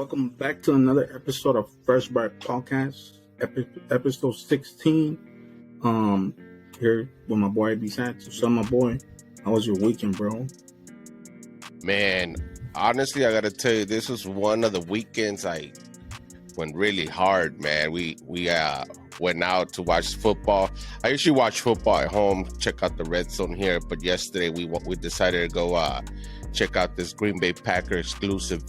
welcome back to another episode of Fresh Bite Podcast, episode 16. Here with my boy eps16. So, my boy, how was your weekend, bro? Man, honestly, I gotta tell you, this was one of the weekends I went really hard, man. We went out to watch football. I usually watch football at home, check out the red zone here, but yesterday we decided to go check out this Green Bay Packer exclusive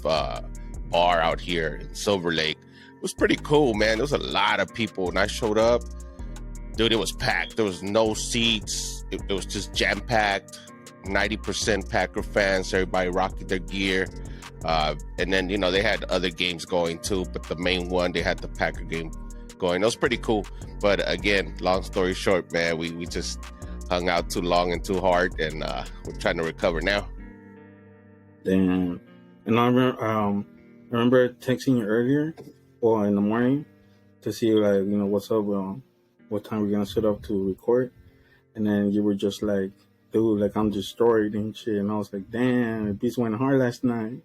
bar out here in Silver Lake. It was pretty cool, man. There was a lot of people. When I showed up, dude, it was packed. There was no seats. It was just jam-packed. 90% Packer fans, everybody rocking their gear. And then, they had other games going too, but the main one, they had the Packer game going. It was pretty cool. But again, long story short, man, we just hung out too long and too hard, and we're trying to recover now. Damn. And I remember texting you earlier or in the morning to see, like, what's up, what time we're going to set up to record. And then you were just like, dude, like, I'm destroyed and shit. And I was like, damn, the beats went hard last night.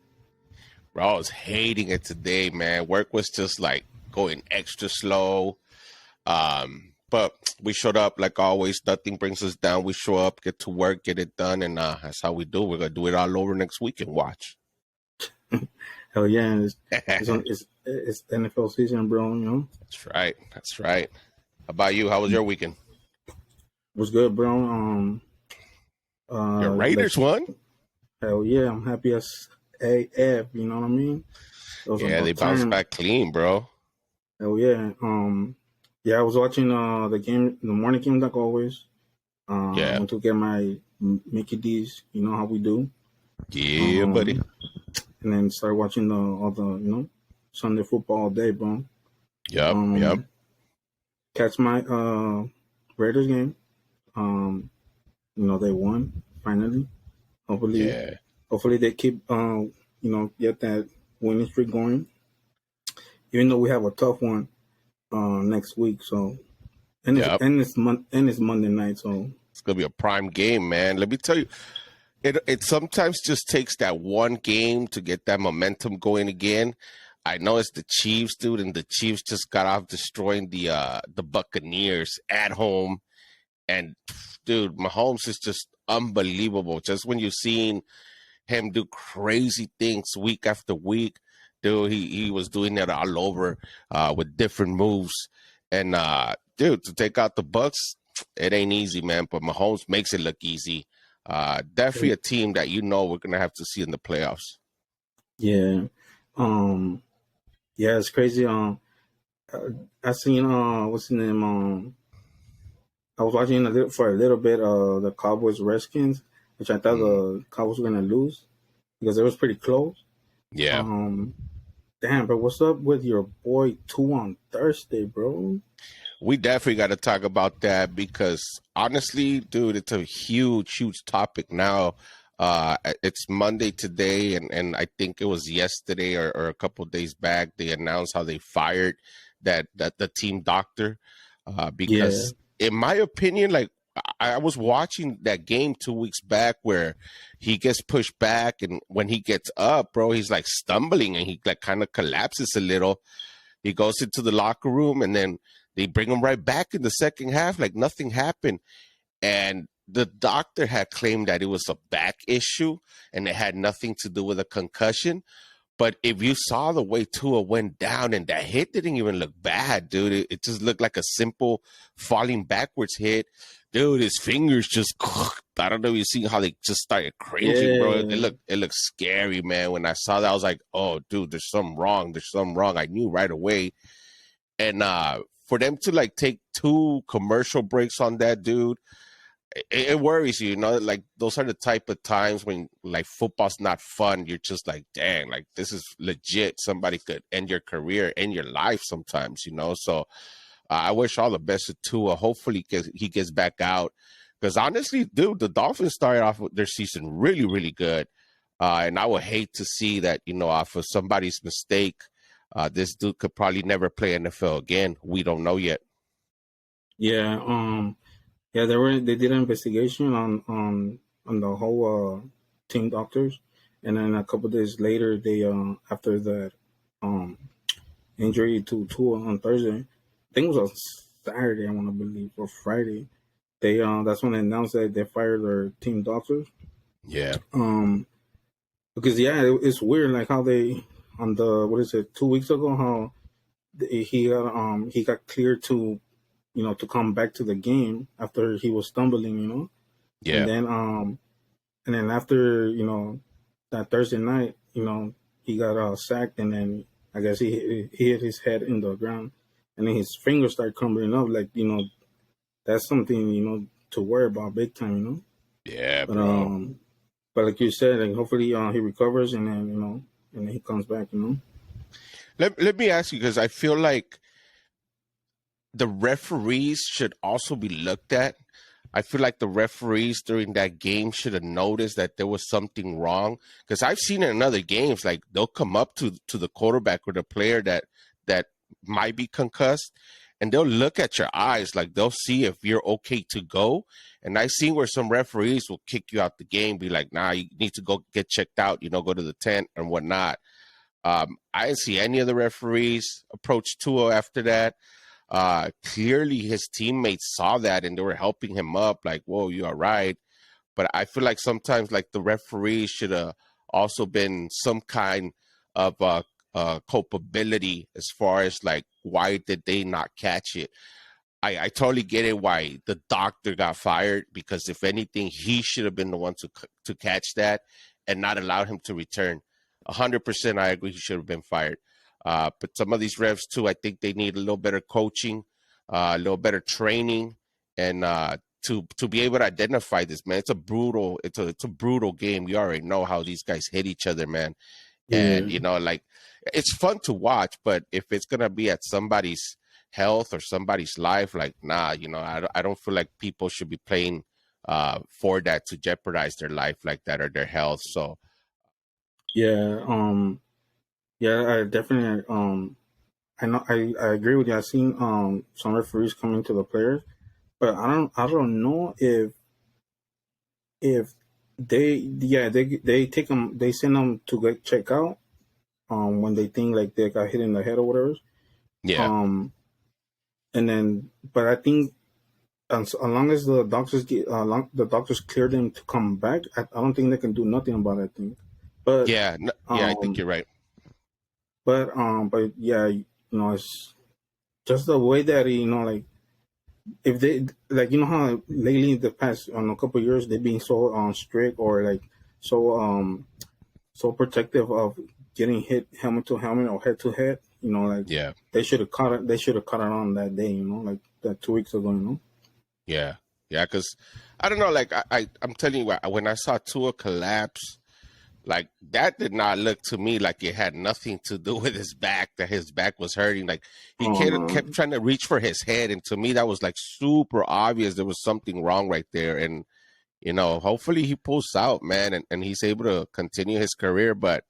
Bro, I was hating it today, man. Work was just like going extra slow. But we showed up like always. Nothing brings us down. We show up, get to work, get it done, and that's how we do. We're gonna do it all over next week and watch. Hell yeah, it's NFL season, bro. That's right. That's right. How about you? How was your weekend? Was good, bro. Your Raiders won? Hell yeah, I'm happy as AF. You know what I mean? Yeah, they bounced back clean, bro. Hell yeah. Yeah, I was watching the game, the morning game, like always. I went to get my Mickey D's. You know how we do. Yeah, buddy. And then started watching all the Sunday football all day, bro. Yep. Catch my Raiders game. They won finally. Hopefully they keep get that winning streak going. Even though we have a tough one next week, so it's Monday night, so it's gonna be a prime game, man. Let me tell you, it sometimes just takes that one game to get that momentum going again. I know it's the Chiefs, dude, and the Chiefs just got off destroying the Buccaneers at home, and dude, Mahomes is just unbelievable. Just when you've seen him do crazy things week after week, dude, he was doing it all over with different moves. And dude, to take out the Bucks, it ain't easy, man. But Mahomes makes it look easy. Definitely a team that we're gonna have to see in the playoffs. Yeah, it's crazy. I seen what's the name? I was watching for a little bit the Cowboys Redskins, which I thought the Cowboys were gonna lose because it was pretty close. Yeah. Damn, but what's up with your boy 2 on Thursday, bro? We definitely got to talk about that because honestly, dude, it's a huge topic now. It's Monday today, and I think it was yesterday or a couple of days back they announced how they fired that the team doctor because in my opinion, like, I was watching that game 2 weeks back where he gets pushed back, and when he gets up, bro, he's like stumbling and he like kind of collapses a little. He goes into the locker room and then they bring him right back in the second half like nothing happened. And the doctor had claimed that it was a back issue and it had nothing to do with a concussion. But if you saw the way Tua went down, and that hit didn't even look bad, dude. It just looked like a simple falling backwards hit. Dude, his fingers just, I don't know if you see how they just started cringing, bro. It looked scary, man. When I saw that, I was like, oh, dude, there's something wrong. I knew right away. And for them to like take 2 commercial breaks on that, dude, it worries you, like those are the type of times when like football's not fun. You're just like, dang, like this is legit. Somebody could end your career, end your life sometimes, So I wish all the best to Tua. Hopefully he gets back out because honestly, dude, the Dolphins started off with their season really, really good. And I would hate to see that, off of somebody's mistake, this dude could probably never play NFL again. We don't know yet. Yeah. Yeah, they did an investigation on the whole team doctors, and then a couple of days later, they after that um injury to Tua on Thursday. I think it was on Saturday, I want to believe, or Friday. They that's when they announced that they fired their team doctors. Yeah. Because yeah, it's weird like how they on the what is it 2 weeks ago how he got cleared to to come back to the game after he was stumbling, and Yeah. then after that Thursday night, he got sacked, and then I guess he hit his head in the ground, and then his fingers start crumbling up. Like that's something to worry about big time. Yeah, But bro. but like you said, like hopefully he recovers, and then and then he comes back. Let me ask you, because I feel like the referees should also be looked at. I feel like the referees during that game should have noticed that there was something wrong, because I've seen it in other games. Like they'll come up to the quarterback or the player that might be concussed, and they'll look at your eyes, like they'll see if you're okay to go. And I've seen where some referees will kick you out the game, be like, "Nah, you need to go get checked out. Go to the tent and whatnot." I didn't see any of the referees approach Tua after that. Clearly his teammates saw that and they were helping him up, like, whoa, you all right? But I feel like sometimes like the referees should have also been some kind of culpability as far as like why did they not catch it. I totally get it why the doctor got fired, because if anything, he should have been the one to catch that and not allow him to return. 100%, I agree. He should have been fired. But some of these refs too, I think they need a little better coaching, a little better training, and to be able to identify this, man. It's a brutal game. You already know how these guys hit each other, man. And Yeah, like it's fun to watch, but if it's gonna be at somebody's health or somebody's life, like nah, I don't feel like people should be playing for that, to jeopardize their life like that or their health. So yeah, yeah. I definitely I know I agree with you. I've seen some referees coming to the players, but I don't know if they take them, they send them to get checked out when they think like they got hit in the head or whatever. yeah. um and then but I think as long as the doctors the doctors clear them to come back, I don't think they can do nothing about it, I think. But Yeah, yeah, I think um you're right. but yeah, it's just the way that like if they like how lately in the past a couple of years they've been so strict or like so so protective of getting hit helmet to helmet or head to head. Like Yeah, they should have caught it. They should have caught it on that day. Like that 2 weeks ago. yeah, yeah. Because I don't know, like I'm telling you, when I saw Tua collapse, like that did not look to me like it had nothing to do with his back, that his back was hurting. Like he Oh kept no. trying to reach for his head, and to me that was like super obvious there was something wrong right there. And hopefully he pulls out, man, and he's able to continue his career. But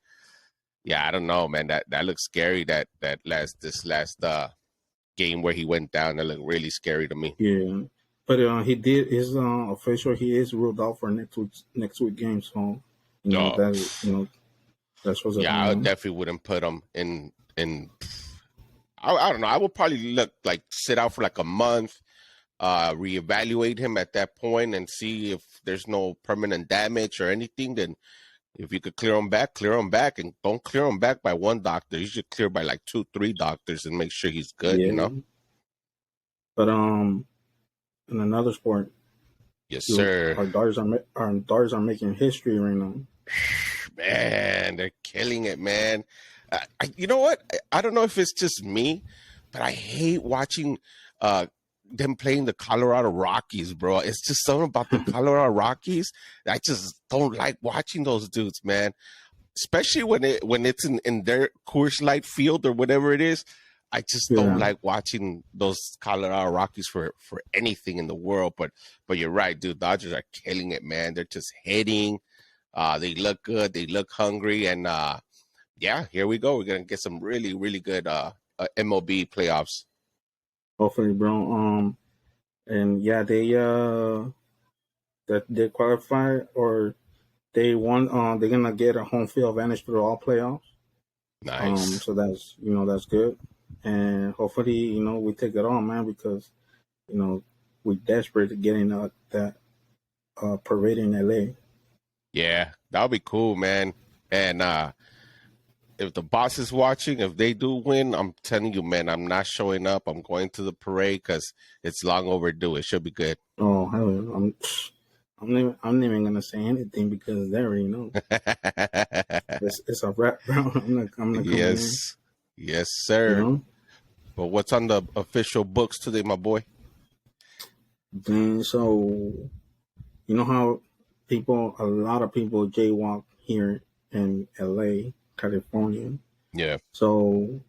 yeah, I don't know, man. That looks scary. This last game where he went down, that looked really scary to me. Yeah, but he did his official. He is ruled out for next week game. So Oh, that that shows a yeah, thing. I definitely wouldn't put him in. I don't know. I would probably look like sit out for like a month, reevaluate him at that point and see if there's no permanent damage or anything. Then if you could clear him back, and don't clear him back by one doctor. You should clear by like 2, 3 doctors and make sure he's good. Yeah, but in another sport, Yes, sir. our daughters are making history right now. Man, they're killing it, man. You know what? I don't know if it's just me, but I hate watching uh, them playing the Colorado Rockies, bro. It's just something about the Colorado Rockies. I just don't like watching those dudes, man. Especially when it's in their Coors Light field or whatever it is. I just don't Yeah, like watching those Colorado Rockies for anything in the world. But you're right, dude. Dodgers are killing it, man. They're just hitting. They look good. They look hungry, and yeah, here we go. We're gonna get some really, really good MLB playoffs. hopefully, bro. And yeah, that they qualify or they won. They're gonna get a home field advantage through all playoffs. Nice. So that's that's good, and hopefully we take it on, man, because we're desperate to get in that parade in LA. Yeah, that'll be cool, man. And if the boss is watching, if they do win, I'm telling you, man, I'm not showing up. I'm going to the parade because it's long overdue. It should be good. Oh hell, I'm not even gonna say anything because they already know. It's a wrap, bro. I'm not coming in. Yes. Yes, sir. But what's on the official books today, my boy? Then so how a lot of people jaywalk here in LA, California. Yeah. So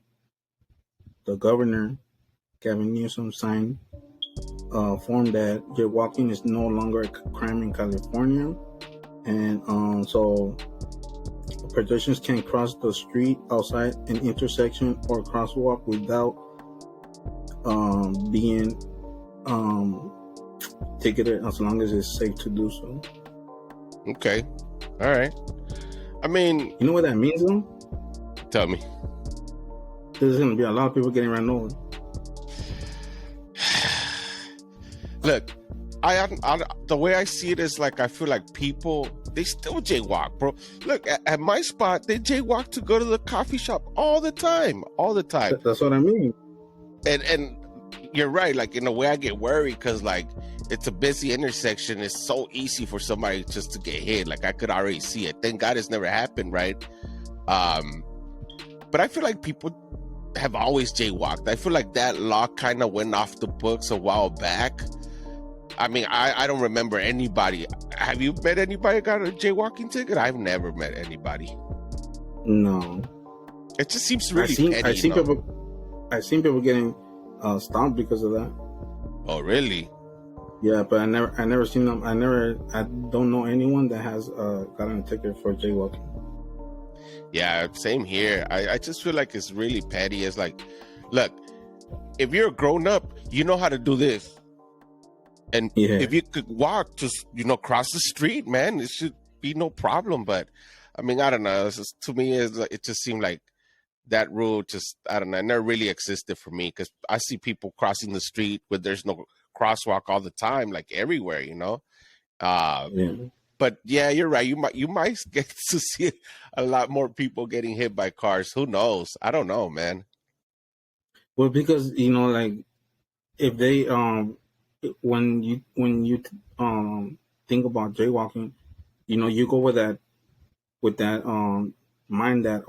the governor, Gavin Newsom, signed a form that jaywalking is no longer a crime in California, and so pedestrians can cross the street outside an intersection or crosswalk without being ticketed, as long as it's safe to do so. Okay. All right. I mean, you know what that means, though? Tell me. There's going to be a lot of people getting run over. Look, I the way I see it is like I feel like people, they still jaywalk, bro. Look, at my spot, they jaywalk to go to the coffee shop all the time. That's what I mean. And you're right. Like, in a way, I get worried because, like, it's a busy intersection. It's so easy for somebody just to get hit. Like, I could already see it. Thank God it's never happened, right? But I feel like people have always jaywalked. I feel like that law kind of went off the books a while back. I mean, I don't remember anybody. Have you met anybody got a jaywalking ticket? I've never met anybody. No. It just seems really petty. I've seen people getting stopped because of that. Oh, really? Yeah, but I never seen them. I don't know anyone that has gotten a ticket for jaywalking. Yeah, same here. I just feel like it's really petty. It's like, look, if you're a grown up, you know how to do this. And if you could walk, just, cross the street, man, it should be no problem. But I mean, I don't know. To me, it just seemed like that rule just, I don't know, it never really existed for me, because I see people crossing the street where there's no crosswalk all the time, like everywhere, But yeah, you're right. You might get to see a lot more people getting hit by cars. Who knows? I don't know, man. Well, because like, if they when you think about jaywalking, you go with that mind that,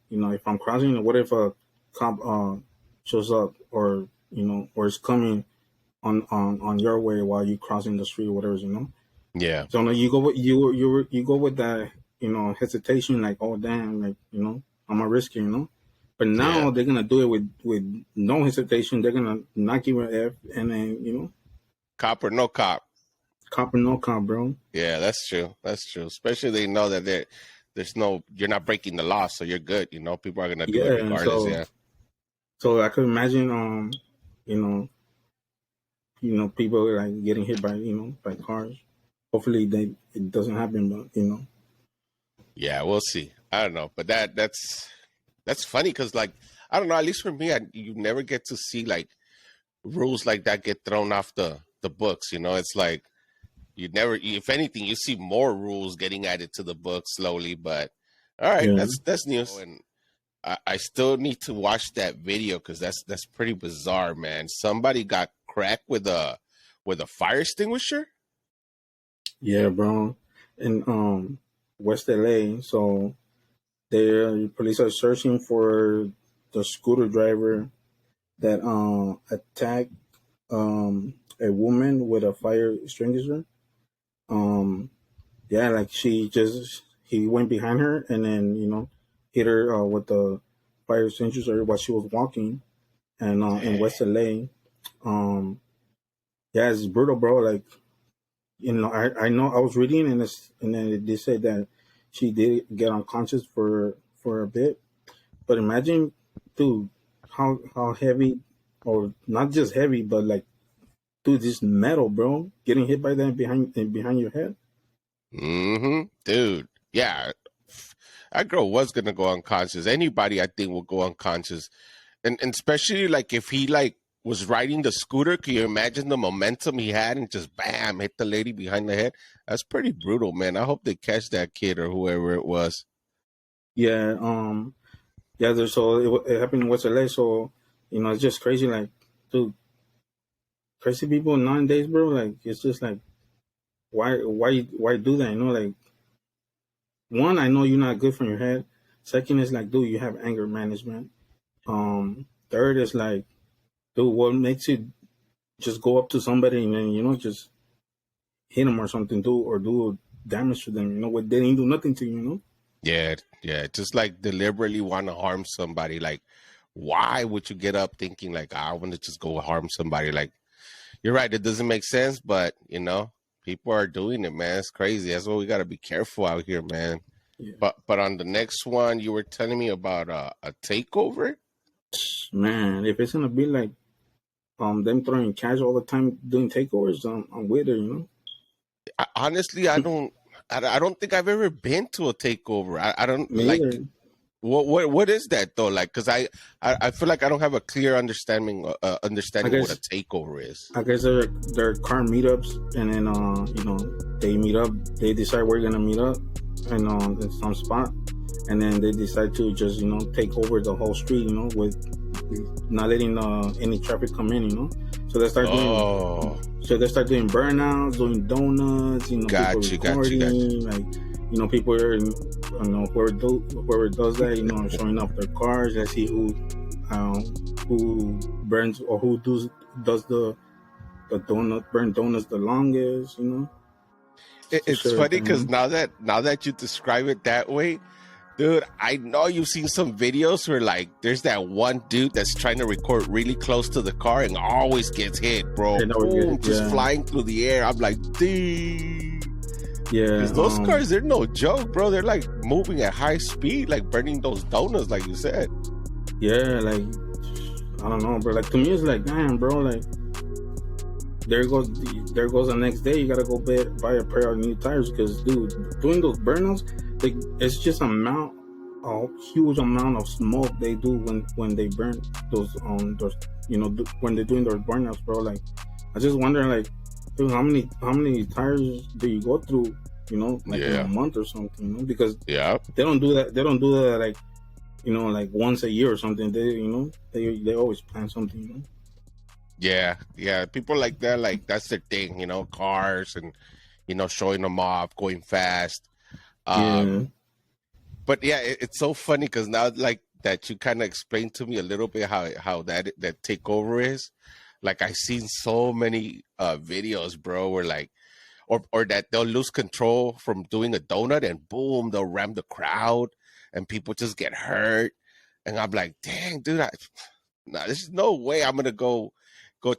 if I'm crossing, what if a cop shows up, or or is coming on your way while you crossing the street or whatever, Yeah. So you go with you go with that hesitation, like, oh damn, like, I'm a risk, But now they're gonna do it with no hesitation. They're gonna knock you an F, and then cop or no cop. Cop or no cop, bro. Yeah, that's true. That's true. Especially they know that you're not breaking the law, so you're good. People are gonna do it regardless. So I could imagine, people like getting hit by cars. Hopefully it doesn't happen, but Yeah, we'll see. I don't know, but that's funny because, like, I don't know. At least for me, you never get to see like rules like that get thrown off the books. It's like you never. If anything, you see more rules getting added to the book slowly. But all right, that's news. And I still need to watch that video because that's pretty bizarre, man. Somebody got cracked with a fire extinguisher. Yeah, bro. In West LA, so the police are searching for the scooter driver that attacked a woman with a fire extinguisher. Like he went behind her and then hit her with the fire extinguisher while she was walking, and in West LA. It's brutal, bro. Like, I know I was reading, and then they said that she did get unconscious for a bit, but imagine, dude, how heavy, or not just heavy, but like, dude, this metal, bro, getting hit by that behind your head. Dude. Yeah. that girl was gonna go unconscious. Anybody, I think, will go unconscious, and especially like if he like was riding the scooter. Can you imagine the momentum he had and just bam hit the lady behind the head? That's pretty brutal, man. I hope they catch that kid or whoever it was. Yeah, yeah. So it happened in West LA. So it's just crazy. Like, dude, crazy people nowadays, bro. Like, it's just like, why do that? Like, one, I know you're not good for your head. Second is like, dude, you have anger management. Third is like, dude, what makes you just go up to somebody and then just hit them or something, do damage to them? What they didn't do nothing to you. Yeah, yeah. Just like deliberately want to harm somebody. Like, why would you get up thinking like, I want to just go harm somebody? Like, you're right. It doesn't make sense, but people are doing it, man. It's crazy. That's why we got to be careful out here, man. Yeah. But on the next one, you were telling me about a takeover. Man, if it's gonna be like them throwing cash all the time doing takeovers, I'm with it. Honestly, I don't think I've ever been to a takeover. I don't Me like either. what is that though? Like, because I feel like I don't have a clear understanding of what a takeover is. I guess they're car meetups, and then they meet up. They decide where you're gonna meet up, and in some spot, and then they decide to just take over the whole street, with not letting any traffic come in. So they start doing. So they start doing burnouts, doing donuts. People recording, like people are, whoever does that, showing off their cars. Let's see who burns or who does the burn donuts the longest. It's sure funny because now that you describe it that way, dude, I know you've seen some videos where like there's that one dude that's trying to record really close to the car and always gets hit, bro. Boom, just flying through the air. I'm like, dang. Yeah, because those cars, they're no joke, bro. They're like moving at high speed, like burning those donuts, like you said. Yeah, like I don't know, bro. Like to me, it's like, damn, bro. Like there goes the next day. You gotta go buy a pair of new tires because, dude, doing those burnouts, like it's just a huge amount of smoke they do when they burn those when they're doing those burnouts, bro. Like I just wonder, like, dude, how many tires do you go through, in a month or something, because they don't do that like like once a year or something. They always plan something. Yeah, people like that, like that's their thing, cars and showing them off, going fast. But yeah, it's so funny because now, like that, you kind of explained to me a little bit how that takeover is. Like I've seen so many videos, bro, where like or that they'll lose control from doing a donut and boom, they'll ram the crowd and people just get hurt. And I'm like, dang, dude, there's no way I'm gonna go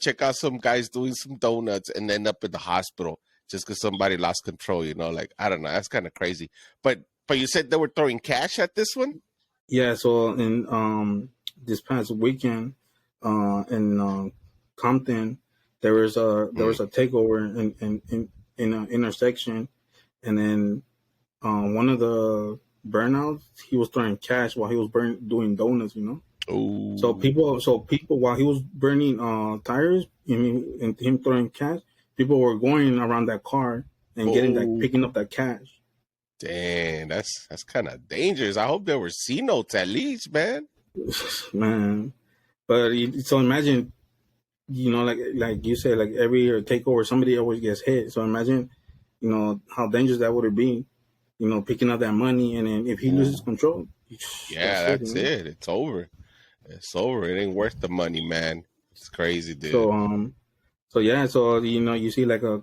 check out some guys doing some donuts and end up in the hospital just because somebody lost control. Like I don't know, that's kind of crazy. But you said they were throwing cash at this one. Yeah. So in this past weekend, in Compton, there was a takeover in an intersection, and then one of the burnouts, he was throwing cash while he was doing donuts. Ooh. So people while he was burning tires, and him throwing cash, people were going around that car and picking up that cash. Dang, that's kind of dangerous. I hope there were C notes at least, man. Man, but so imagine, like you said, like every year takeover, somebody always gets hit. So imagine, how dangerous that would be, picking up that money, and then if he loses control, that's it. It's over. It's over. It ain't worth the money, man. It's crazy, dude. So you see like a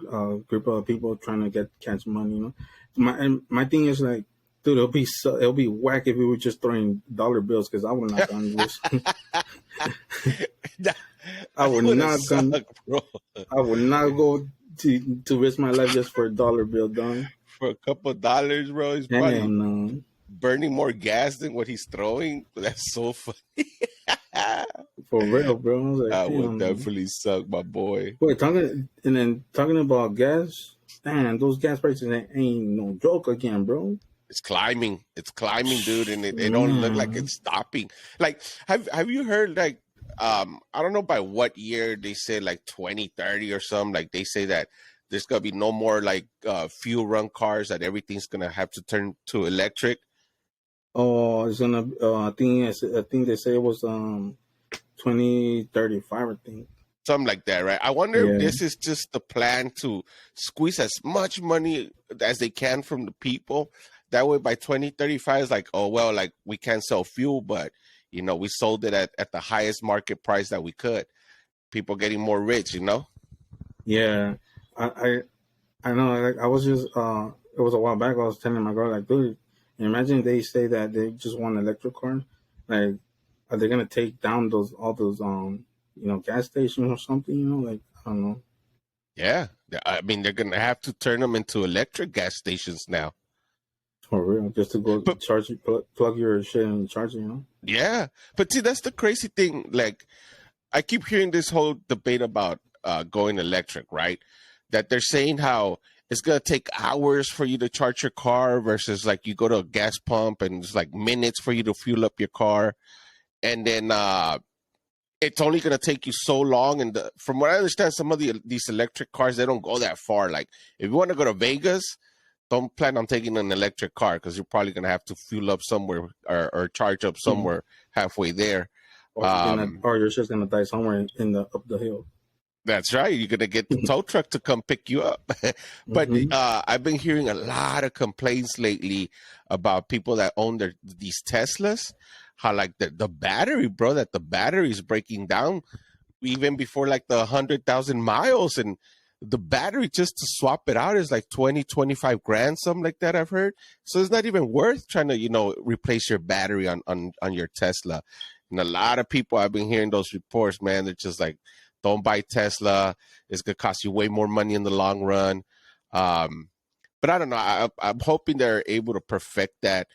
group of people trying to catch money. My thing is like, dude, it'll be whack if we were just throwing dollar bills, because I would not done this. I would not go to risk my life just for a dollar bill, done. For a couple of dollars, bro, he's probably burning more gas than what he's throwing. That's so funny. For real, bro. I was like, that would definitely suck, my boy. Wait, talking about gas, man, those gas prices ain't no joke again, bro. It's climbing. It's climbing, dude, and it don't look like Man. it's stopping. Like, have you heard like I don't know by what year they say like 2030 or something. Like they say that there's gonna be no more like fuel run cars, that everything's gonna have to turn to electric. Oh, it's gonna. I think they say it was 2035. I think. Something like that, right? I wonder if Yeah. this is just the plan to squeeze as much money as they can from the people. That way by 2035 it's like, oh well, like we can't sell fuel, but you know, we sold it at the highest market price that we could. People getting more rich, you know? Yeah. I I know. Like I was just it was a while back. I was telling my girl like, dude, imagine they say that they just want an electric car. Like, are they gonna take down all those gas stations or something? Like I don't know. Yeah. I mean, they're gonna have to turn them into electric gas stations now. For real, just to go But charge it, plug your shit and charge it. yeah, but see, that's the crazy thing. Like, I keep hearing this whole debate about going electric, right? That they're saying how it's gonna take hours for you to charge your car versus like you go to a gas pump and it's like minutes for you to fuel up your car, and then it's only gonna take you so long. And from what I understand, some of these electric cars, they don't go that far. Like if you want to go to Vegas, don't plan on taking an electric car because you're probably gonna have to fuel up somewhere or charge up Mhm. somewhere halfway there. Or you're just gonna die somewhere in the up the hill. That's right. You're gonna get the tow truck to come pick you up. But Hmm. I've been hearing a lot of complaints lately about people that own these Teslas. How like the battery, bro, that the battery is breaking down even before like the 100,000 miles, and the battery just to swap it out is like 20-25 grand, something like that. I've heard. So it's not even worth trying to replace your battery on your Tesla. And a lot of people, I've been hearing those reports, man. They're just like, don't buy Tesla. It's gonna cost you way more money in the long run. Um, but I don't know. I'm hoping they're able to perfect that.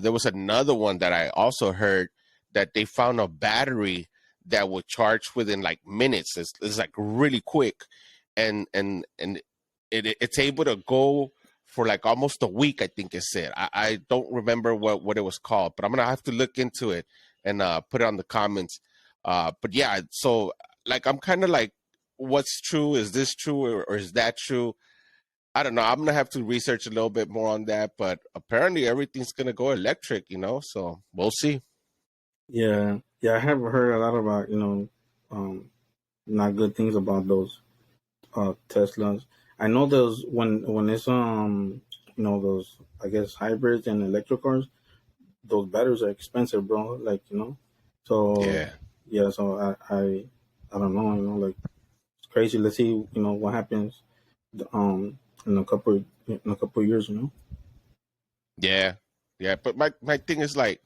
There was another one that I also heard that they found a battery that would charge within like minutes. It's like really quick, and it's able to go for like almost a week. I think it said. I don't remember what it was called, but I'm gonna have to look into it and put it on the comments. But yeah, so like I'm kind of like, what's true? Is this true or is that true? I don't know. I'm gonna have to research a little bit more on that, but apparently everything's gonna go electric. So we'll see. Yeah, yeah. I have heard a lot about not good things about those Teslas. I know those when it's those, I guess, hybrids and electric cars. Those batteries are expensive, bro. Like so Yeah, yeah. So I don't know. Like it's crazy. Let's see. What happens. In a couple of years. yeah, yeah. But my thing is like,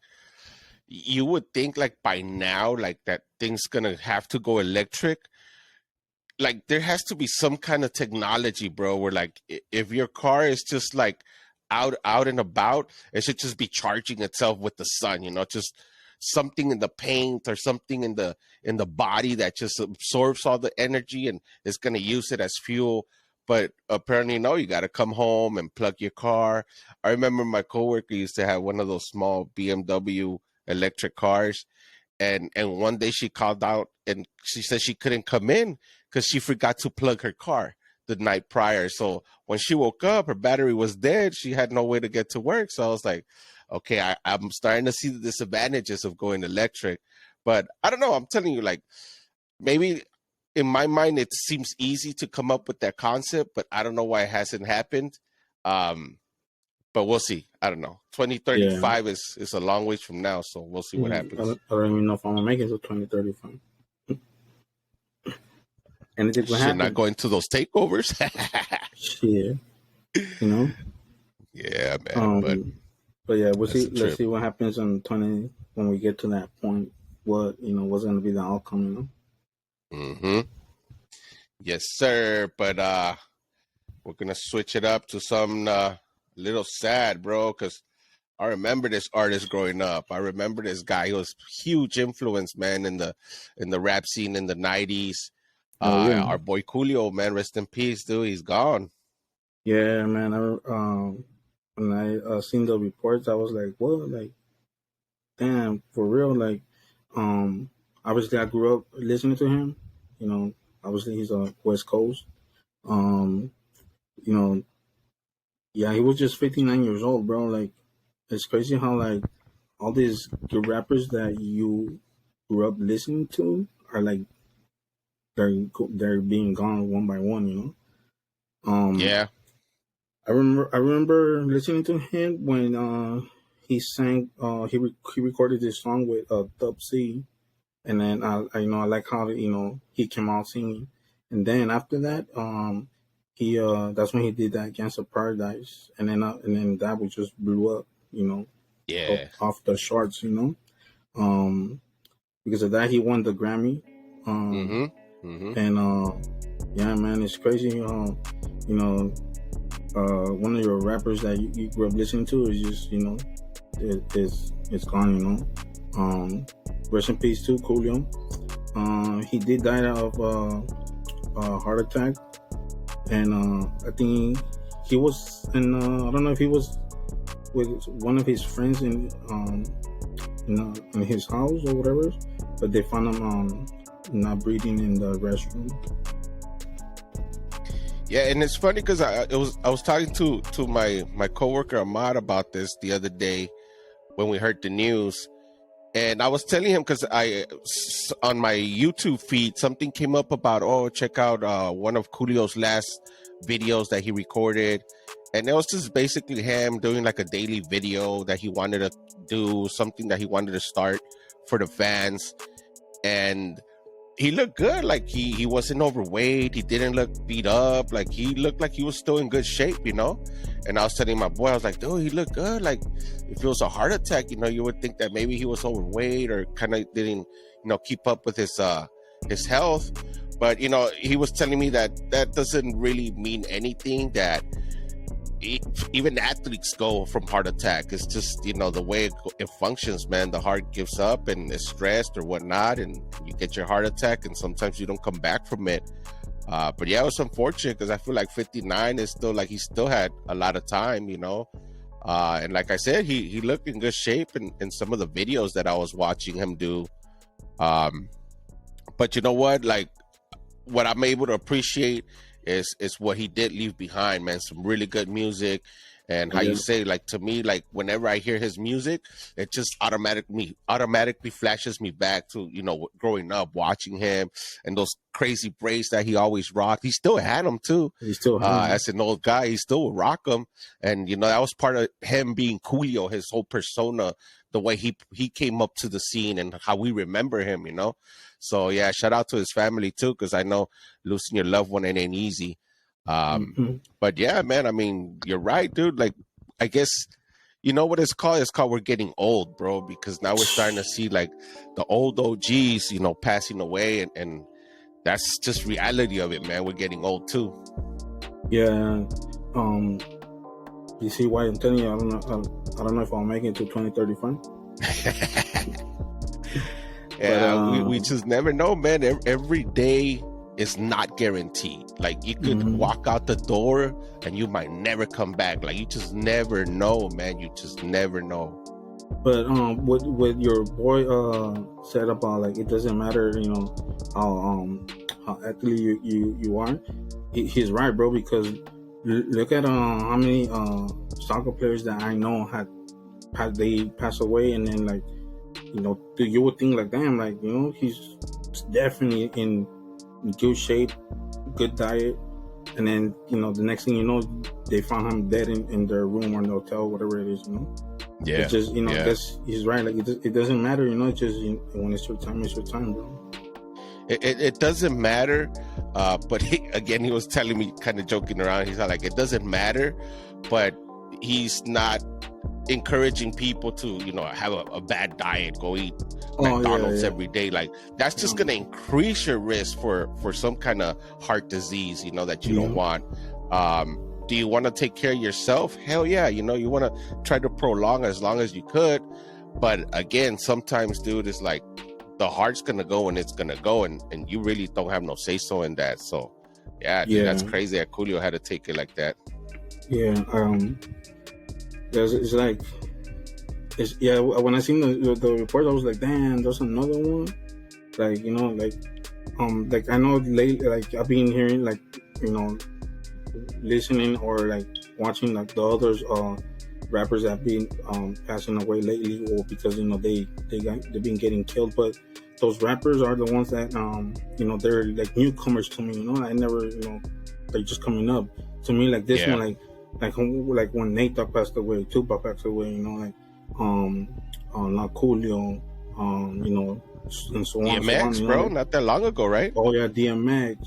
you would think like by now, like that thing's gonna have to go electric. Like there has to be some kind of technology, bro, where like if your car is just like out and about, it should just be charging itself with the sun, just something in the paint or something in the body that just absorbs all the energy and is going to use it as fuel. But apparently no, you got to come home and plug your car. I remember my coworker used to have one of those small BMW electric cars, and one day she called out and she said she couldn't come in because she forgot to plug her car the night prior. So when she woke up, her battery was dead. She had no way to get to work. So I was like, okay, I'm starting to see the disadvantages of going electric. But I don't know. I'm telling you, like, maybe in my mind, it seems easy to come up with that concept, but I don't know why it hasn't happened. Um, but we'll see. I don't know. Yeah. 2035 is a long ways from now, so we'll see what happens. I don't even know if I'm gonna make it to 2035. Anything will Shit, not happen. going to those takeovers. Shit, you know. Yeah, man, but Um, but yeah, we'll that's see. a Let's trip. see what happens in 20 when we get to that point. What's gonna be the outcome? Hmm. Yes, sir. But we're gonna switch it up to some little sad, bro, because I remember this artist growing up. I remember this guy. He was huge influence, man, in the rap scene in the '90s. Oh yeah, Our boy Coolio, man, rest in peace, dude. He's gone. yeah, man. when I seen the reports, I was like, what? Like, damn, for real? Like, um, obviously I grew up listening to him. You know, obviously he's a West Coast. Um, you know, yeah, he was just 59 years old, bro. Like, it's crazy how like all these good rappers that you grew up listening to are like they're being gone one by one. You know. Yeah. I remember listening to him when he sang he recorded this song with Dub C, and then I I like how he came out singing, and then after that he that's when he did that Gangsta Paradise, and then that would just blew up, up Yeah. off the charts, because of that he won the Grammy, Mm-hmm. Mm-hmm. and yeah, man, it's crazy. You know one of your rappers that you grew up listening to is just it's gone. Rest in peace to Coolio. He did die of a heart attack, and I think he was in. I don't know if he was with one of his friends in his house or whatever, but they found him not breathing in the restroom. Yeah, and it's funny because I was talking to my coworker Ahmad about this the other day when we heard the news, and I was telling him because on my YouTube feed something came up about, check out one of Coolio's last videos that he recorded, and it was just basically him doing like a daily video that he wanted to do, something that he wanted to start for the fans, and he looked good. Like he wasn't overweight. He didn't look beat up. Like he looked like he was still in good shape, And I was telling my boy, I was like, dude, he looked good. Like if it was a heart attack, you would think that maybe he was overweight or kind of didn't, keep up with his health. But he was telling me that doesn't really mean anything. That even athletes go from heart attack. It's just the way it functions, man. The heart gives up and is stressed or whatnot, and you get your heart attack, and sometimes you don't come back from it. But yeah, it was unfortunate because I feel like 59 is still like he still had a lot of time, and like I said, he looked in good shape in some of the videos that I was watching him do. But you know what, like what I'm able to appreciate is what he did leave behind, man. Some really good music. And how Yeah, you say, like, to me, like whenever I hear his music, it just automatically flashes me back to growing up watching him and those crazy braids that he always rocked. He still had them too. he still had him. As an old guy, he still would rock them, and that was part of him being Coolio, his whole persona, the way he came up to the scene and how we remember him. So yeah, shout out to his family too, because I know losing your loved one, it ain't easy. Mm-hmm. But yeah, man, I mean, you're right, dude. Like, I guess you know what it's called? It's called we're getting old, bro, because now we're starting to see like the old OGs, passing away, and that's just reality of it, man. We're getting old too. Yeah. Um, you see why I'm telling you, I don't know if I'll make it to 2035. Yeah, But we just never know, man. Every day is not guaranteed. Like you could walk out the door and you might never come back. Like you just never know, man. You just never know. But what your boy said about like it doesn't matter, how athlete you are. He's right, bro. Because look at how many soccer players that I know had they pass away, and then like you would think like damn, like he's definitely in good shape, good diet, and then the next thing you know, they found him dead in their room or in the hotel, whatever it is. Yeah, it's just yeah. that's he's right. Like it doesn't matter. It's just when it's your time, bro. It doesn't matter. But he was telling me, kind of joking around. He's like, it doesn't matter, but he's not encouraging people to have a bad diet, go eat McDonald's every day. Like that's just gonna increase your risk for some kind of heart disease that you don't want. Do you want to take care of yourself? Hell yeah. You want to try to prolong as long as you could, but again, sometimes, dude, it's like the heart's gonna go and it's gonna go, and you really don't have no say so in that. So yeah, dude, that's crazy that Coolio had to take it like that. Yeah. it's like yeah. When I seen the report, I was like, damn, there's another one. Like like I know lately, like I've been hearing like you know listening or like watching like the others rappers that have been passing away lately, or because they've been getting killed. But those rappers are the ones that they're like newcomers to me. I never they're just coming up to me. Like this one, like when Nate Dogg passed away, Tupac passed away. Like not Coolio, and so on and so on. DMX, bro, not that long ago, right? Oh yeah, DMX.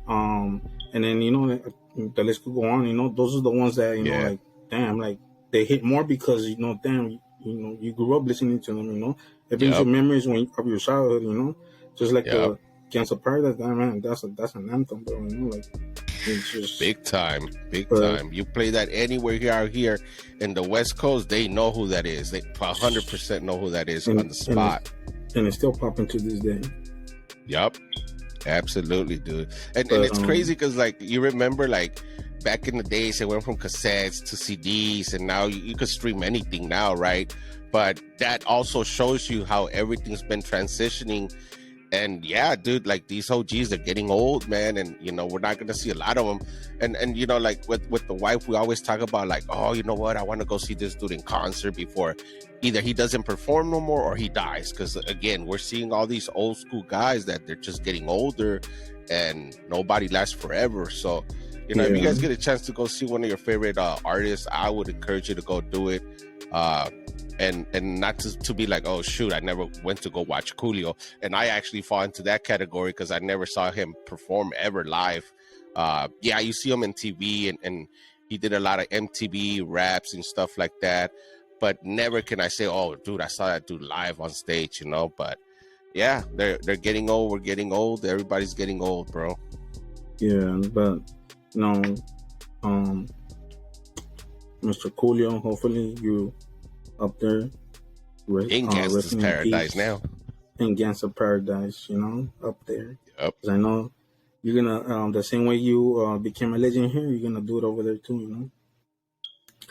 And then the list could go on. Those are the ones that like damn, like they hit more because damn, you grew up listening to them. It brings you memories of your childhood. Just like the Gangs of Paradise. Damn, man, that's an anthem, bro. Like it's just big time. You play that anywhere out here in the West Coast, they know who that is. They 100% know who that is on the spot. And it's still popping to this day. Yup. Absolutely, dude. And it's crazy because, like, you remember, like, back in the days, it went from cassettes to CDs, and now you could stream anything now, right? But that also shows you how everything's been transitioning. And yeah, dude, like these OGs are getting old, man, and we're not gonna see a lot of them. And like with the wife, we always talk about like, oh, you know what, I want to go see this dude in concert before either he doesn't perform no more or he dies. Because again, we're seeing all these old school guys that they're just getting older, and nobody lasts forever. So if you guys get a chance to go see one of your favorite artists, I would encourage you to go do it. And not to be like, oh shoot, I never went to go watch Coolio, and I actually fall into that category because I never saw him perform ever live. Yeah, you see him in TV, and he did a lot of MTV raps and stuff like that, but never can I say, oh dude, I saw that dude live on stage. But yeah, they're getting old, we're getting old, everybody's getting old, bro. Yeah, but Mr. Coolio, hopefully you up there in Gangsta's Paradise now. In Gangsta's Paradise, up there. Yep. Because I know you're gonna the same way you became a legend here, you're gonna do it over there too.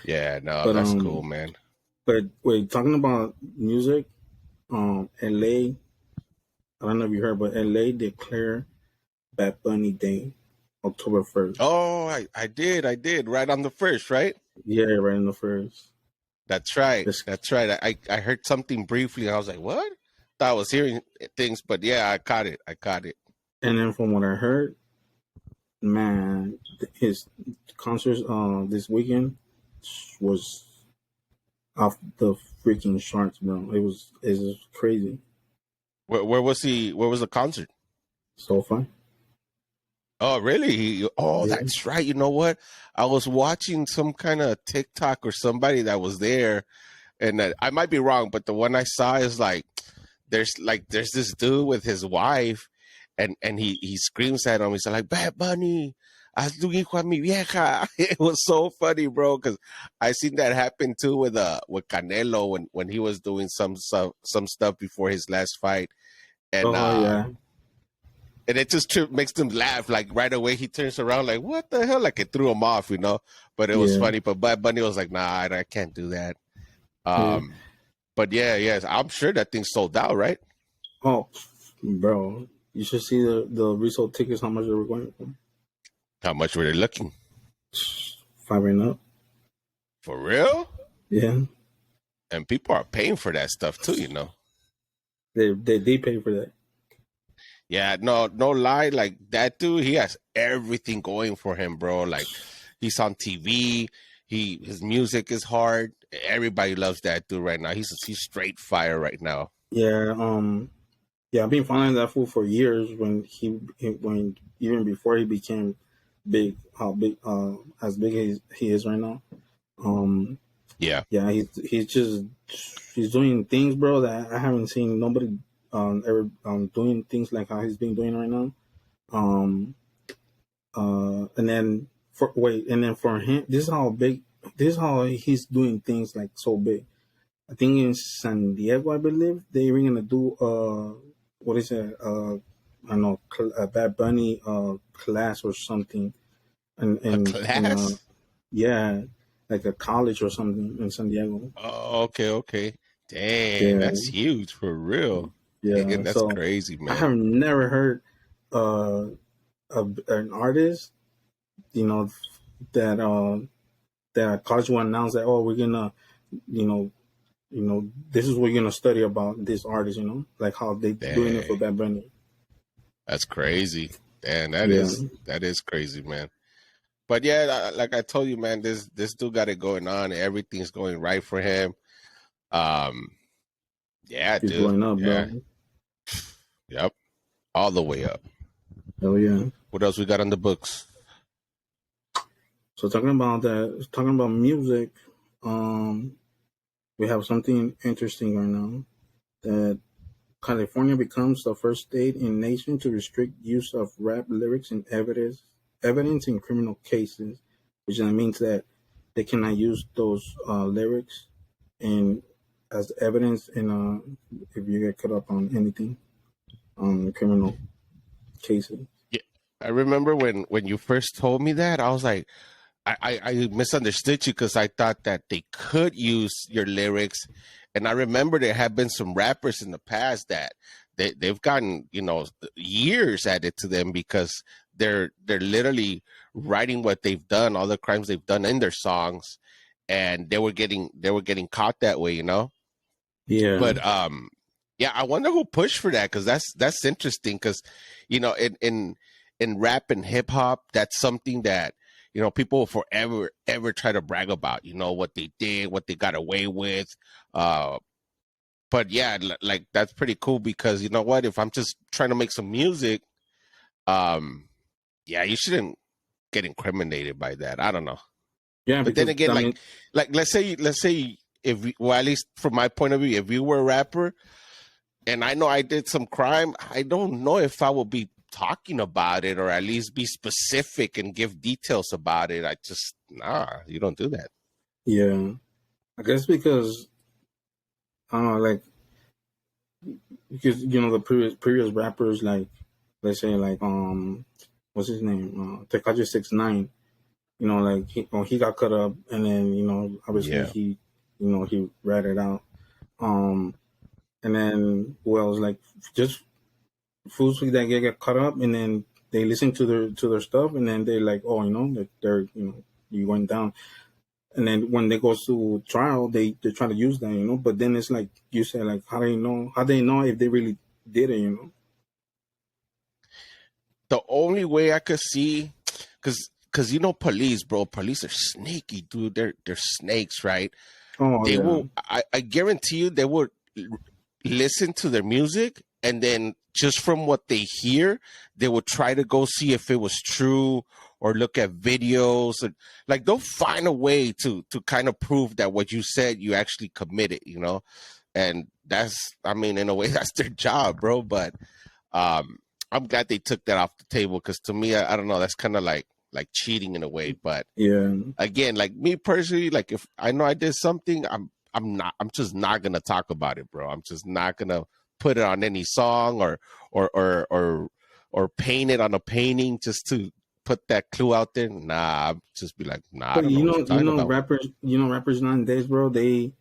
Yeah, no, that's cool, man. But wait, talking about music, LA, I don't know if you heard, but LA declared Bad Bunny Day, October 1st. Oh, I did, right on the 1st, right? Yeah, right on the 1st. That's right. That's right. I heard something briefly, and I was like, "What?" Thought I was hearing things, but yeah, I caught it. And then from what I heard, man, his concerts this weekend was off the freaking charts, bro. It was crazy. Where was he? Where was the concert? SoFi. Oh, really? That's right. You know what? I was watching some kind of TikTok or somebody that was there, and I might be wrong, but the one I saw is like, there's this dude with his wife, and he screams at him. He's like, "Bad Bunny, haz tu hijo a mi vieja." It was so funny, bro, because I seen that happen too with Canelo when he was doing some stuff before his last fight, and yeah. And it just makes them laugh. Like right away, he turns around like, "What the hell?" Like it threw him off, But it was funny. But Bad Bunny was like, "Nah, I can't do that." But yeah, I'm sure that thing sold out, right? Oh, bro, you should see the resale tickets. How much they were going for? How much were they looking? $5 and up. For real? Yeah. And people are paying for that stuff too, They pay for that. Yeah, no lie. Like that dude, he has everything going for him, bro. Like he's on TV. His music is hard. Everybody loves that dude right now. He's straight fire right now. Yeah. I've been following that fool for years. When even before he became big, as big as he is right now. Yeah, he's doing things, bro, that I haven't seen nobody ever doing things like how he's been doing right now. And then for him, this is how he's doing things like so big. I think in San Diego, I believe they were gonna do what is it? I don't know, a Bad Bunny class or something. And a class? yeah. like a college or something in San Diego. Oh, okay. Dang, Yeah, that's huge for real. yeah. Dang, that's So crazy, I man. have never heard uh, an artist, you know, that that college will announce that, oh, we're gonna, you know, this is what you're gonna study about this artist, like how they doing it for Dang, Bad Bunny. that's crazy. Damn, Yeah, that is crazy, man. But yeah, like I told you, man, this dude got it going on. Everything's going right for him. Um, yeah, he's dude. blowing up, Yeah, bro. yep, all the way up. Hell yeah. What else we got on the books? So talking about music, um, we have something interesting right now that California becomes the first state in nation to restrict use of rap lyrics in evidence in criminal cases, which means that they cannot use those lyrics in as evidence in if you get caught up on anything on criminal cases. Yeah, I remember when you first told me that, I was like, I misunderstood you because I thought that they could use your lyrics, and I remember there have been some rappers in the past that they've gotten years added to them because they're literally writing what they've done, all the crimes they've done in their songs, and they were getting caught that way, Yeah, But yeah, I wonder who pushed for that because that's interesting because in rap and hip hop, that's something that people will forever ever try to brag about. What they did, what they got away with. Uh, but yeah, like that's pretty cool because you know what? If I'm just trying to make some music, um, yeah, you shouldn't get incriminated by that. I don't know. yeah, But then because again, I like mean, like let's say if well, at least from my point of view, if you were a rapper and I know I did some crime, I don't know if I will be talking about it or at least be specific and give details about it. I just you don't do that. yeah, I guess because I don't know, like because the previous rappers, like let's say like what's his name, Tekashi 6ix9ine. Like he got cut up, and then obviously Yeah. he ratted out. Um, and then who else? Like just fools that get caught up, and then they listen to their stuff, and then they're like, oh, that they're you went down. And then when they go to trial, they try to use that, But then it's like you said, like how do you know? How they know if they really did it? The only way I could see, because police, bro, police are sneaky, dude. They're snakes, right? Oh They yeah, will. I guarantee you, they will listen to their music and then just from what they hear, they will try to go see if it was true or look at videos and like they'll find a way to kind of prove that what you said you actually committed, and that's I mean in a way that's their job, bro. But um I'm glad they took that off the table because to me, I don't know, that's kind of like cheating in a way. But yeah. again, like me personally, like if I know I did something, I'm just not gonna talk about it, bro. I'm just not gonna put it on any song or or or or paint it on a painting just to put that clue out there. Nah, I'll just be like, nah, I But don't know what you're talking about. rappers nowadays, bro. They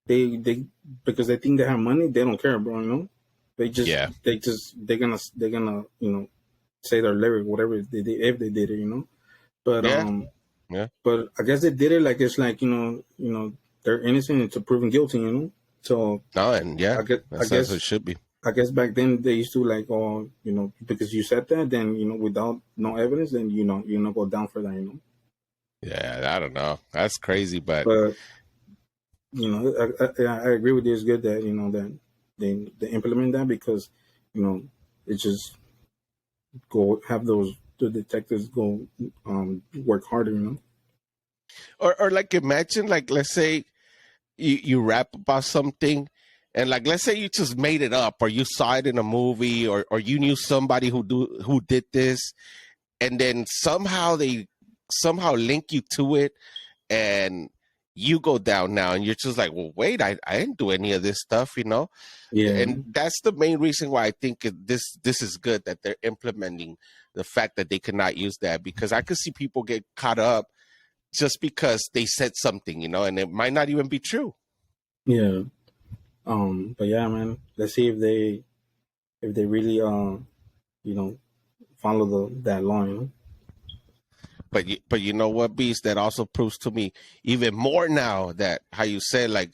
because they think they have money, they don't care, bro. Yeah, they're gonna say their lyric, whatever they did, if they did it, But yeah, yeah. but I guess they did it like it's like they're innocent until proven guilty. So No, and yeah, I guess I that's what it guess should be. I guess back then they used to like, oh, because you said that, then without no evidence, then you not go down for that. Yeah, I don't know. That's crazy, but But I agree with you. It's good that that they implement that because it just go have the detectives go work harder. or like imagine like let's say you rap about something and like let's say you just made it up or you saw it in a movie or you knew somebody who did this and then somehow link you to it and you go down now and you're just like, well, wait, I didn't do any of this stuff, Yeah, and that's the main reason why I think this is good that they're implementing the fact that they cannot use that because I could see people get caught up just because they said something, and it might not even be true. Yeah. But yeah, man, let's see if they really follow that law. But you know what, Beast? That also proves to me even more now that how you said, like,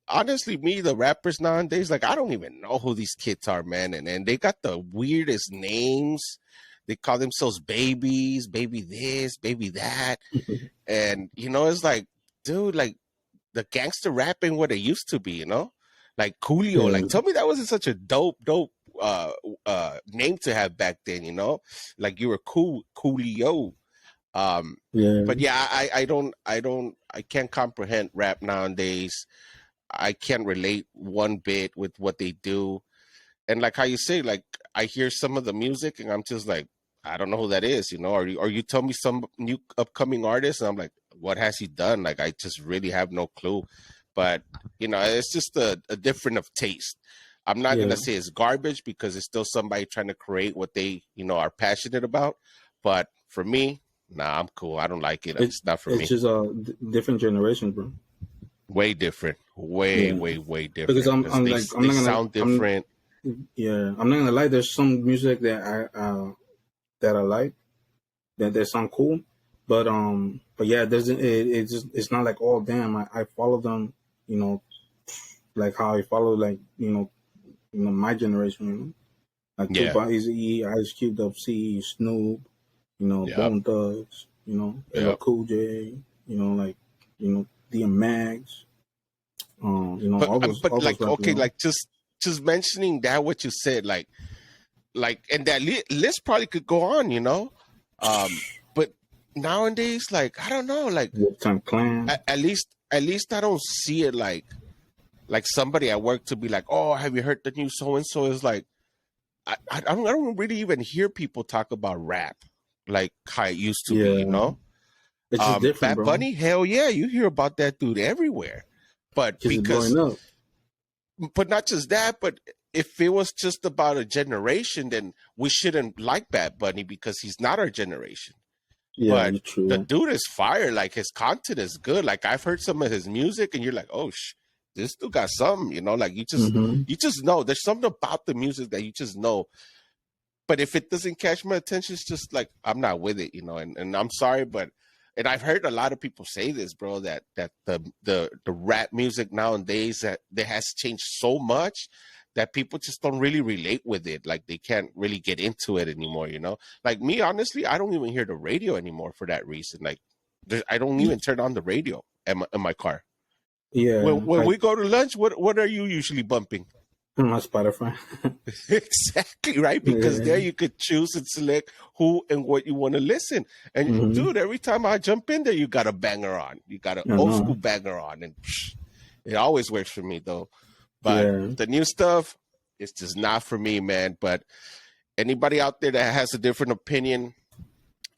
honestly, me, the rappers nowadays, like, I don't even know who these kids are, man. And they got the weirdest names. They call themselves babies, baby this, baby that. And, it's like, dude, like, the gangster rap ain't what it used to be, Like Coolio, Yeah. like, tell me that wasn't such a dope uh name to have back then, Like you were Coolio. Yeah. But yeah, I can't comprehend rap nowadays. I can't relate one bit with what they do. And like how you say, like, I hear some of the music and I'm just like, I don't know who that is. Or you tell me some new upcoming artist and I'm like, what has he done? Like, I just really have no clue. But it's just a different of taste. I'm not Yeah. gonna say it's garbage because it's still somebody trying to create what they are passionate about. But for me, nah, I'm cool. I don't like it. It It's not for it's me. just different generations, bro. Way different. Way, Yeah. way, way Because different. Because I'm they like I'm they not gonna sound different. I'm not gonna lie. There's some music that I like that sound cool, but yeah, there's it just it's not like oh damn I follow them, like how I follow like my generation, like Yeah. Tupac, Eazy-E, Ice Cube, C, Snoop, Yep. Bone Thugs, LL Yep. Cool J, like DMX, But all those like, rappers, okay, like, just mentioning that what you said, like, and that list probably could go on. But nowadays, like, I don't know, like, Wu-Tang Clan. at least I don't see it like somebody at work to be like, oh, have you heard the new so and so? Is like, I don't really even hear people talk about rap like how it used to be. Yeah, it's just different, Bad bro. Bunny, hell yeah, you hear about that dude everywhere. But Because it's blowing up. not just that, but if it was just about a generation, then we shouldn't like Bad Bunny because he's not our generation. Yeah, But you're the true. dude is fire. Like, his content is good. Like, I've heard some of his music, and you're like, oh, this dude got something. Like, you just Mm-hmm. you just know there's something about the music that you just know. But if it doesn't catch my attention, it's just like I'm not with it. And I'm sorry, but and I've heard a lot of people say this, bro, that the rap music nowadays that has changed so much that people just don't really relate with it. Like, they can't really get into it anymore. Like me, honestly, I don't even hear the radio anymore for that reason. Like, I don't even turn on the radio in my car. When Yeah, when like we go to lunch, what are you usually bumping? my Spotify. Exactly, right, because there Yeah. you could choose and select who and what you want to listen. And Mm-hmm. dude, every time I jump in there, you got a banger on. You got an I old school know. banger on, and it always works for me though. But Yeah. the new stuff, it's just not for me, man. But anybody out there that has a different opinion,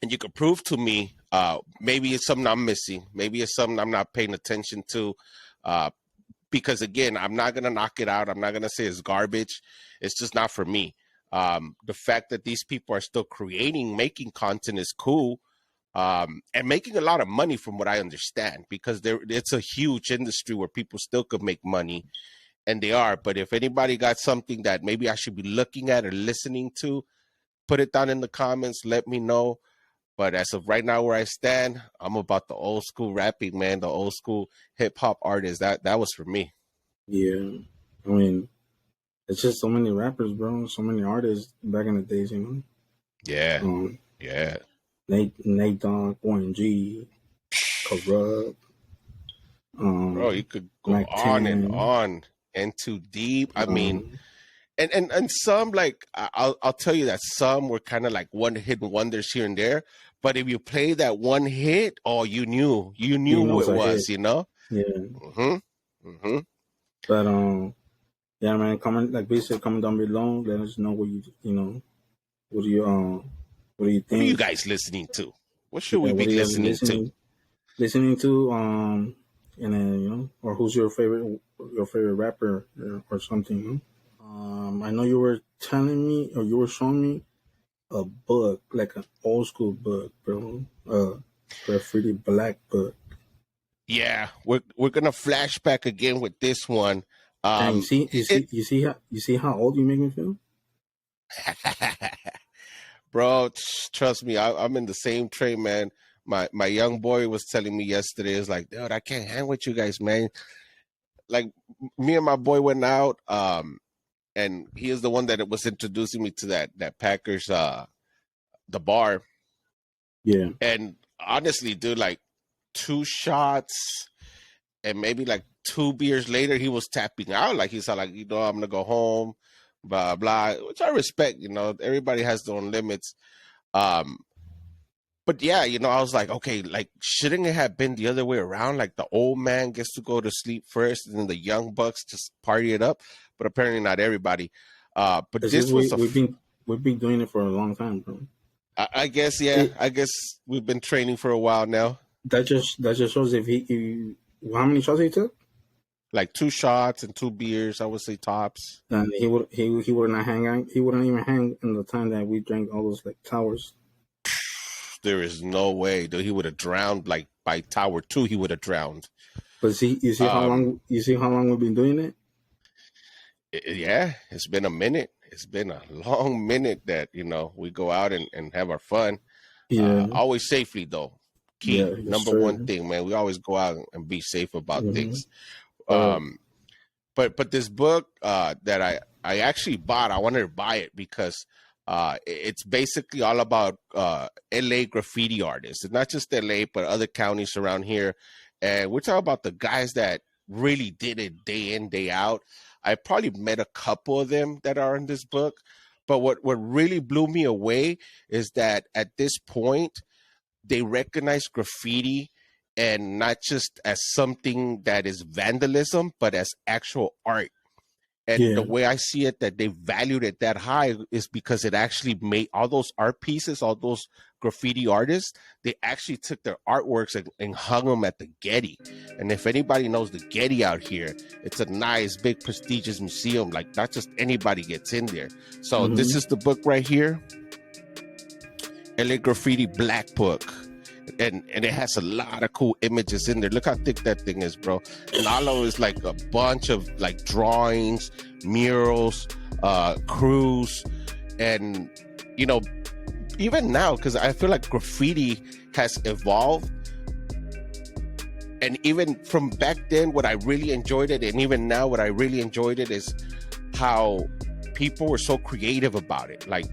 and you could prove to me, maybe it's something I'm missing, maybe it's something I'm not paying attention to. Uh, because again, I'm not gonna knock it out. I'm not gonna say it's garbage. It's just not for me. The fact that these people are still making content is cool, and making a lot of money from what I understand, because it's a huge industry where people still could make money, and they are. But if anybody got something that maybe I should be looking at or listening to, put it down in the comments. Let me know. But as of right now, where I stand, I'm about the old school rapping, man. The old school hip hop artist. That was for me. Yeah. I mean, it's just so many rappers, bro. So many artists back in the days, Yeah, Um, yeah, Nate Dogg, Warren G, Corrupt, bro. You um, could go Mac on and 10. on and too deep. I mean, Um, and some, like, I'll tell you that some were kind of like one hit wonders here and there. But if you play that one hit, oh, you knew you know, who it's it a was. hit. Yeah. Mm-hmm. Mm-hmm. But yeah, man. Comment like we said, comment down below. Let us know what do you what do you What are you think? guys listening to? What should Yeah, we be what are you guys listening to? listening to? And then or who's your favorite rapper or something? I know you were telling me or you were showing me a book, like an old school book, bro. Graffiti Black Book. Yeah, we're gonna flashback again with this one. Dang, It you see how old you make me feel? bro, trust me, I'm in the same train, man. My young boy was telling me yesterday, it's like, dude, I can't hang with you guys, man. Like me and my boy went out, and he is the one that was introducing me to that Packers the bar. Yeah. And honestly, dude, like 2 shots and maybe like 2 beers later, he was tapping out. Like he said, like, I'm gonna go home, blah blah, which I respect. Everybody has their own limits. Um, but yeah, I was like, okay, like, shouldn't it have been the other way around? Like the old man gets to go to sleep first, and then the young bucks just party it up. But apparently, not everybody. But It's just this was we've been doing it for a long time, bro. I guess, yeah. It I guess we've been training for a while now. that just shows if how many shots he took, Like 2 shots and 2 beers, I would say tops. then he would not hang out. He wouldn't even hang in the time that we drank all those like towers. There is no way, dude. He would have drowned. Like by Tower 2, he would have drowned. But you see how Um, long we've been doing it. yeah, it's been a minute. It's been a long minute that, we go out and have our fun. Yeah, Always safely, though. yeah, Key. yes, Number one sir. thing, man. We always go out and be safe about Mm-hmm. things. Uh, Um, but this book that I actually bought, I wanted to buy it because it's basically all about LA graffiti artists. It's not just LA, but other counties around here. And we're talking about the guys that really did it day in, day out. I probably met a couple of them that are in this book. But what really blew me away is that at this point, they recognize graffiti and not just as something that is vandalism, but as actual art. And the yeah. way I see it, that they valued it that high is because it actually made all those art pieces, all those graffiti artists, they actually took their artworks and hung them at the Getty. And if anybody knows the Getty out here, it's a nice, big, prestigious museum. Like, not just anybody gets in there. So this Mm-hmm. is the book right here, LA Graffiti Black Book. And it has a lot of cool images in there. Look how thick that thing is, bro. And all of it is like a bunch of like drawings, murals, crews, and even now, because I feel like graffiti has evolved. And even from back then, what I really enjoyed it, and even now, what I really enjoyed it is how people were so creative about it. Like,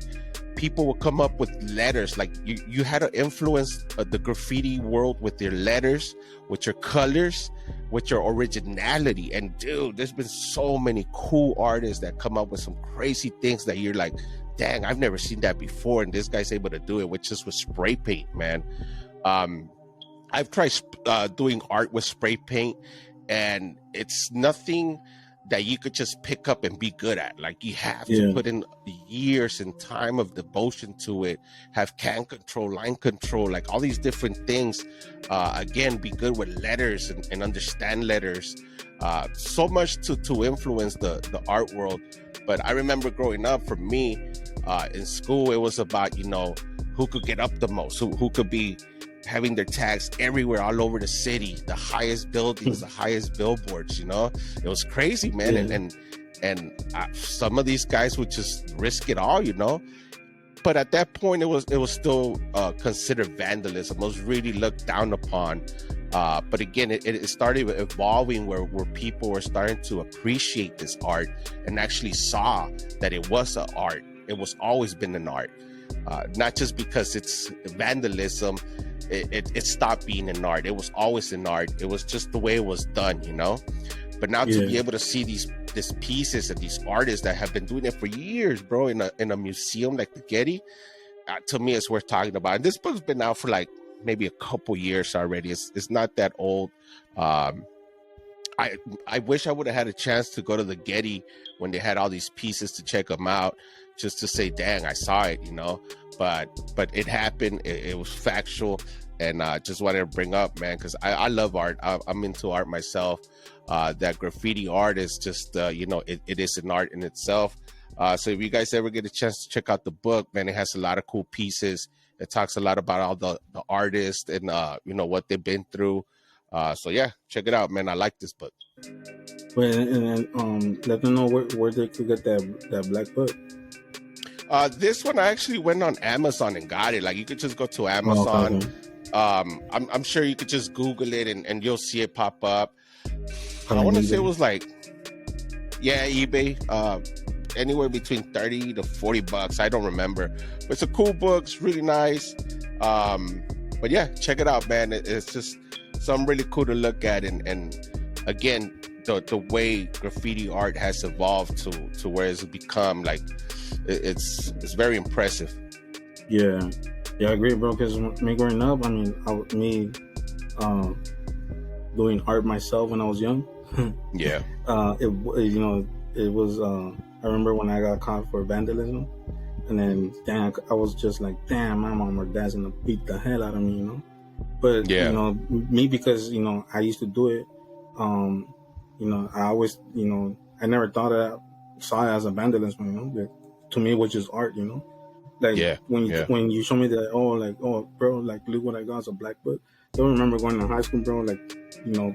people would come up with letters. Like, you had to influence the graffiti world with your letters, with your colors, with your originality. And dude, there's been so many cool artists that come up with some crazy things that you're like, dang, I've never seen that before. And this guy's able to do it with just with spray paint, man. I've tried doing art with spray paint, and it's nothing that you could just pick up and be good at. Like, you have to Yeah. put in years and time of devotion to it, have can control, line control, like all these different things. Again, be good with letters and understand letters. So much to influence the art world. But I remember growing up, for me, in school, it was about, who could get up the most, who could be having their tags everywhere all over the city, the highest buildings, the highest billboards. It was crazy, man. Yeah. And some of these guys would just risk it all. But at that point, it was still considered vandalism. It was really looked down upon. But again, it started evolving where people were starting to appreciate this art and actually saw that it was an art. It was always been an art. Not just because it's vandalism, it stopped being an art. It was always an art. It was just the way it was done, But now to be able to see these pieces and these artists that have been doing it for years, bro, in a museum like the Getty, to me, it's worth talking about. And this book's been out for like maybe a couple years already. It's not that old. I wish I would have had a chance to go to the Getty when they had all these pieces to check them out, just to say, dang, I saw it, But it happened. It was factual, and just wanted to bring up, man, because I love art. I'm into art myself. That graffiti art is just, it is an art in itself. So if you guys ever get a chance to check out the book, man, it has a lot of cool pieces. It talks a lot about all the artists and you know, what they've been through. So yeah, check it out, man. I like this book. But and then let them know where they could get that black book. This one I actually went on Amazon and got it. Like, you could just go to Oh, Amazon. okay. I'm sure you could just Google it and you'll see it pop up. I Like want to say it eBay. was like, yeah, eBay. Anywhere between 30 to 40 bucks. I don't remember. But it's a cool book. It's really nice. But yeah, check it out, man. It's just something really cool to look at. And again, the way graffiti art has evolved to where it's become, like, it's very impressive. Yeah, I agree, bro. Because me growing up, I mean, doing art myself when I was young. Yeah. It was. I remember when I got caught for vandalism, and then I was just like, damn, my mom or dad's gonna beat the hell out of me, you know. But Yeah. you know, me, because you know I used to do it. You know, I always, you know, I never saw it as a vandalism, you know. To me, it was just art, you know. Like, Yeah, when you show me that, oh, bro, like, look what I got, it's a black book. I don't remember going to high school, bro, like, you know,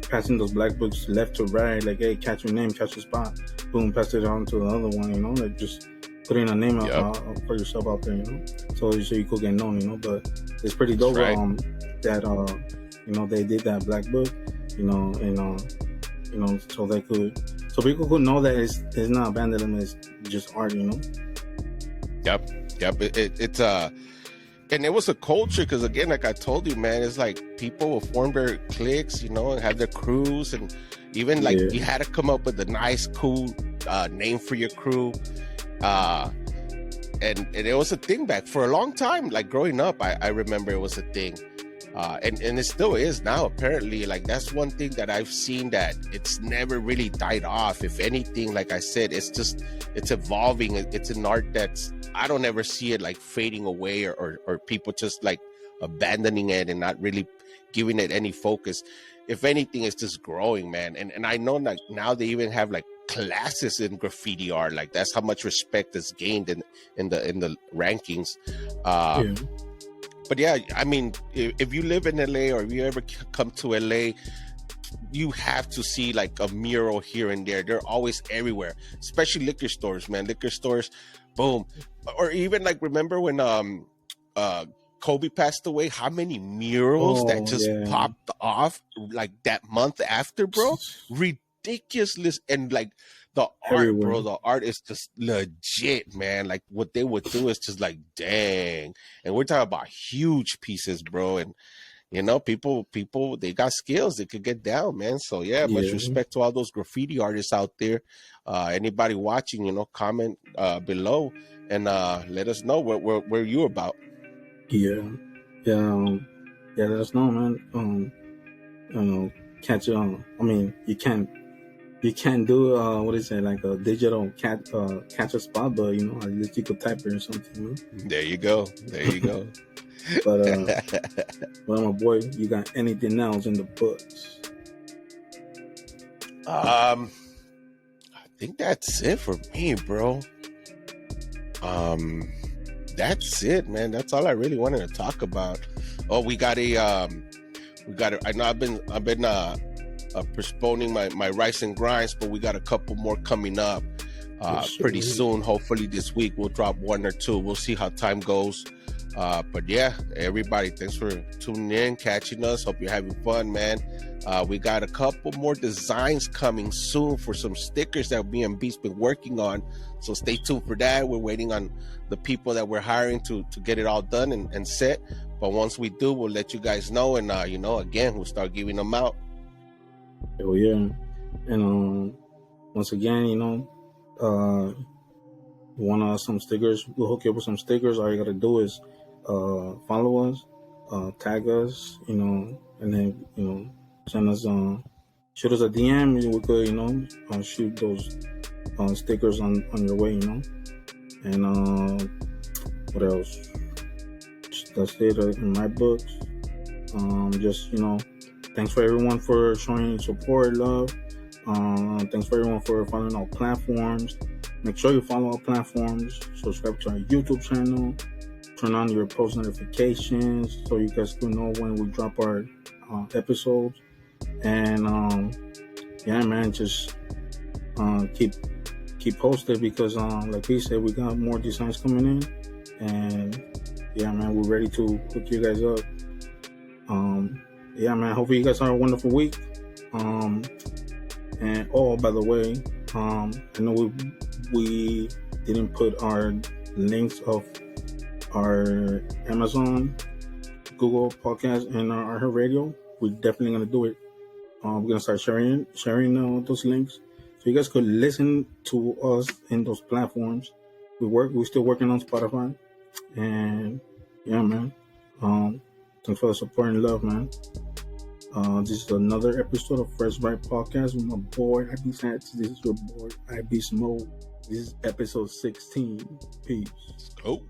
passing those black books left to right, like, hey, catch your name, catch your spot, boom, pass it on to the other one, you know, like, just putting a name out for yourself out there, you know, so you could get known, you know. But it's pretty dope, right. that you know, they did that black book, you know, and you know, so people could know that it's not vandalism, it's just art, you know. Yep. It's and it was a culture, because again, like I told you, man, it's like people will form their cliques, you know, and have their crews, and even like you had to come up with a nice, cool name for your crew. And it was a thing back for a long time. Like, growing up, I remember it was a thing. And it still is now, apparently. Like, that's one thing that I've seen, that it's never really died off. If anything, like I said, it's evolving. It's an art that's, I don't ever see it like fading away, or people just like abandoning it and not really giving it any focus. If anything, it's just growing, man. And I know, like, now they even have like classes in graffiti art. Like, that's how much respect is gained in the rankings. But yeah, I mean, if you live in LA, or if you ever come to LA, you have to see like a mural here and there. They're always everywhere, especially liquor stores, man. Liquor stores, boom. Or even, like, remember when Kobe passed away, how many murals that just popped off like that month after, bro? Ridiculous. And like, the art, bro, the art is just legit, man. Like, what they would do is just like, dang. And we're talking about huge pieces, bro. And you know, people, they got skills. They could get down, man. So yeah, much respect to all those graffiti artists out there. Anybody watching, you know, comment below and let us know where you're about. Yeah, let us know, man. You know, catch on. I mean, you can't do what is it, like a digital catch a spot, but you know, at least you could type it or something. You know? There you go. But well, my boy, you got anything else in the books? I think that's it for me, bro. That's it, man. That's all I really wanted to talk about. Oh, we got a I know I've been postponing my rice and grinds, but we got a couple more coming up pretty soon. Hopefully this week we'll drop one or two. We'll see how time goes. But yeah, everybody, thanks for tuning in, catching us. Hope you're having fun, man. We got a couple more designs coming soon for some stickers that me and Beat's been working on. So stay tuned for that. We're waiting on the people that we're hiring to get it all done and set. But once we do, we'll let you guys know. And, you know, again, we'll start giving them out. Oh, yeah. And once again, you know, you want some stickers, we'll hook you up with some stickers. All you got to do is follow us, tag us, you know, and then, you know, send us, shoot us a DM. We could, you know, shoot those stickers on your way, you know. And what else? That's it in my books. Just, you know, thanks for everyone for showing support, love. Thanks for everyone for following our platforms. Make sure you follow our platforms. Subscribe to our YouTube channel. turn on your post notifications so you guys can know when we drop our episodes. And yeah, man, just keep posted because like we said, we got more designs coming in, and yeah, man, we're ready to hook you guys up. Yeah, man, hopefully you guys have a wonderful week. And oh, by the way, I know we didn't put our links of our Amazon, Google podcast, and our radio. We're definitely gonna do it. We're gonna start sharing those links, so you guys could listen to us in those platforms. We're still working on Spotify, and yeah, man. Thanks for the support and love, man. This is another episode of Fresh Right Podcast with my boy IB16. This is your boy IB Smoke. This is episode 16. Peace. Oh.